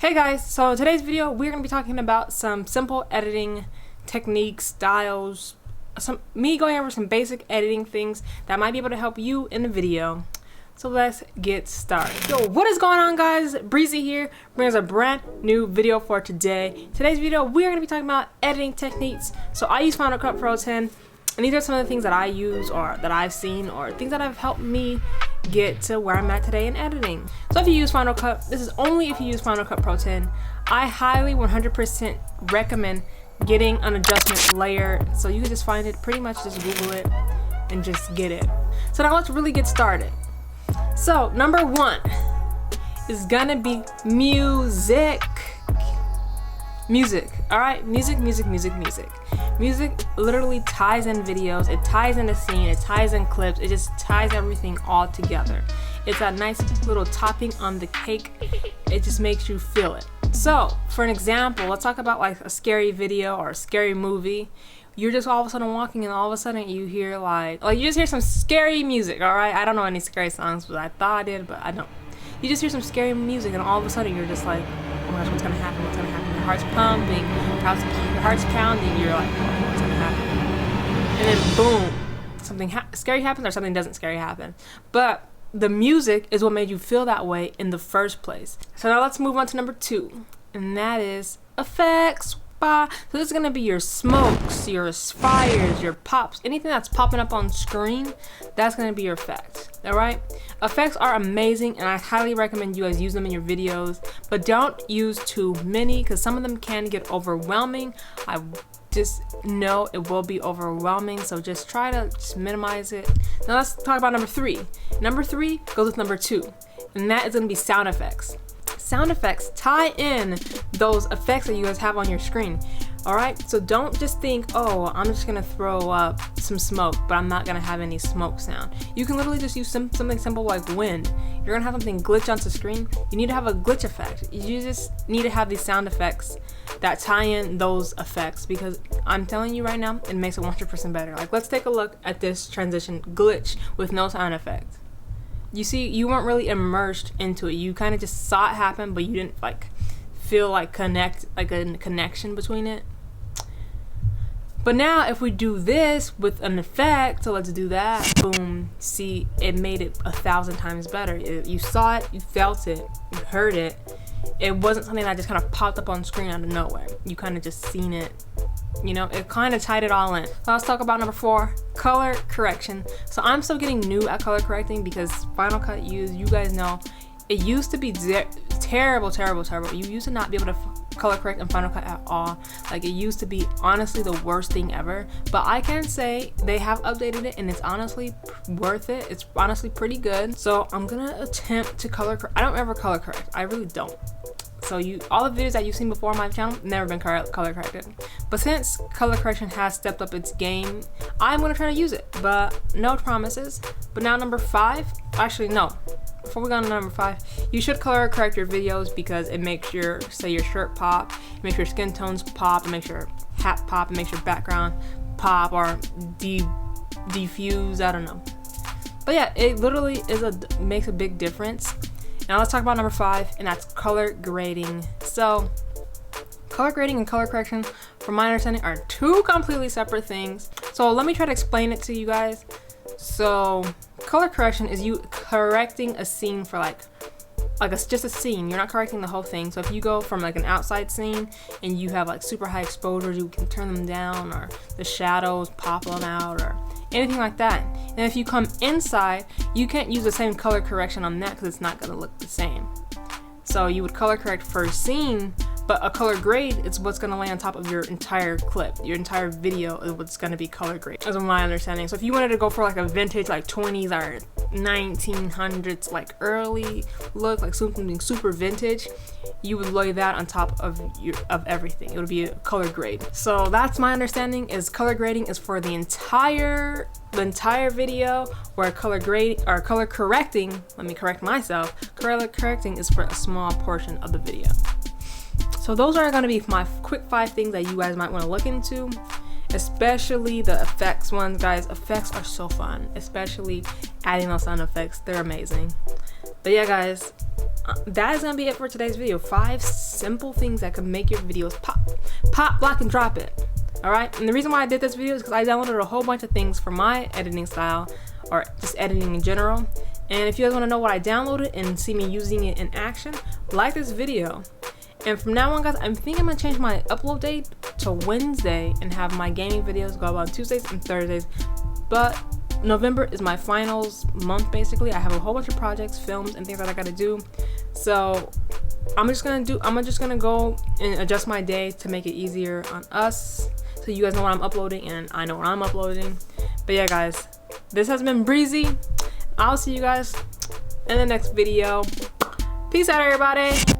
Hey guys, so in today's video we're going to be talking about some simple editing techniques, styles, me going over some basic editing things that might be able to help you in the video. So let's get started. Yo, what is going on guys? Breezy here, brings a brand new video for today. Today's video we're going to be talking about editing techniques. So I use Final Cut Pro 10 and these are some of the things that I use or that I've seen or things that have helped me get to where I'm at today in editing. So if you use Final Cut, this is only if you use Final Cut Pro 10, I highly 100% recommend getting an adjustment layer. So you can just find it, pretty much just Google it and just get it. So now let's really get started. So number one is gonna be music. All right, music literally ties in videos, it ties in the scene, it ties in clips, it just ties everything all together. It's a nice little topping on the cake. It just makes you feel it. So for an example, let's talk about like a scary video or a scary movie. You're just all of a sudden walking and all of a sudden you hear like you just hear some scary music. All right, I don't know any scary songs, but I thought I did, but I don't. You just hear some scary music and all of a sudden you're just like, oh my gosh, what's gonna happen? What's gonna happen? Your heart's pumping, your heart's pounding, you're like, oh, what's gonna happen? And then boom, something scary happens or something doesn't scary happen. But the music is what made you feel that way in the first place. So now let's move on to number two, and that is effects. So this is gonna be your smokes, your fires, your pops, anything that's popping up on screen, that's gonna be your effect. All right, effects are amazing and I highly recommend you guys use them in your videos, but don't use too many because some of them can get overwhelming. I just know it will be overwhelming, so just try to just minimize it. Now let's talk about number three. Number three goes with number two, and that is gonna be sound effects. Sound effects tie in those effects that you guys have on your screen. All right, so don't just think, oh, I'm just gonna throw up some smoke, but I'm not gonna have any smoke sound. You can literally just use something simple like wind. You're gonna have something glitch onto screen, you need to have a glitch effect. You just need to have these sound effects that tie in those effects, because I'm telling you right now, it makes it 100% better. Like, let's take a look at this transition glitch with no sound effect. You see, you weren't really immersed into it. You kind of just saw it happen, but you didn't like feel like a connection between it. But now if we do this with an effect, so let's do that. Boom, see, it made it 1,000 times better. You saw it, you felt it, you heard it. It wasn't something that just kind of popped up on screen out of nowhere. You kind of just seen it. You know, it kind of tied it all in. So let's talk about number four, color correction. So I'm still getting new at color correcting because Final Cut you guys know, it used to be terrible. You used to not be able to color correct in Final Cut at all. Like, it used to be honestly the worst thing ever. But I can say they have updated it and it's honestly worth it. It's honestly pretty good. So I'm gonna attempt to color correct. I don't ever color correct. I really don't. So all the videos that you've seen before on my channel never been color corrected. But since color correction has stepped up its game, I'm gonna try to use it, but no promises. But now number five, actually no, before we go on to number five, you should color correct your videos because it makes your, say your shirt pop, it makes your skin tones pop, it makes your hat pop, it makes your background pop or diffuse, I don't know. But yeah, it literally makes a big difference. Now let's talk about number five, and that's color grading. So color grading and color correction, from my understanding, are two completely separate things. So let me try to explain it to you guys. So color correction is you correcting a scene for just a scene. You're not correcting the whole thing. So if you go from like an outside scene and you have like super high exposures, you can turn them down, or the shadows pop them out, or anything like that. And if you come inside, you can't use the same color correction on that because it's not gonna look the same. So you would color correct for a scene, but a color grade is what's gonna lay on top of your entire clip. Your entire video is what's gonna be color grade, as of my understanding. So if you wanted to go for like a vintage, like 20s or 1900s, like early look, like something super vintage, you would lay that on top of everything. It would be a color grade. So that's my understanding, is color grading is for the entire video, where color correcting, let me correct myself, color correcting is for a small portion of the video. So those are gonna be my quick 5 things that you guys might wanna look into, especially the effects ones, guys. Effects are so fun, especially adding those sound effects. They're amazing. But yeah, guys, that is gonna be it for today's video. 5 simple things that can make your videos pop, lock, and drop it. All right, and the reason why I did this video is because I downloaded a whole bunch of things for my editing style, or just editing in general. And if you guys want to know what I downloaded and see me using it in action, like this video. And from now on, guys, I'm thinking I'm gonna change my upload date to Wednesday and have my gaming videos go up on Tuesdays and Thursdays. But November is my finals month, basically. I have a whole bunch of projects, films, and things that I gotta do. So I'm just gonna go and adjust my day to make it easier on us, so you guys know what I'm uploading and I know what I'm uploading. But yeah, guys, this has been Breezy. I'll see you guys in the next video. Peace out, everybody.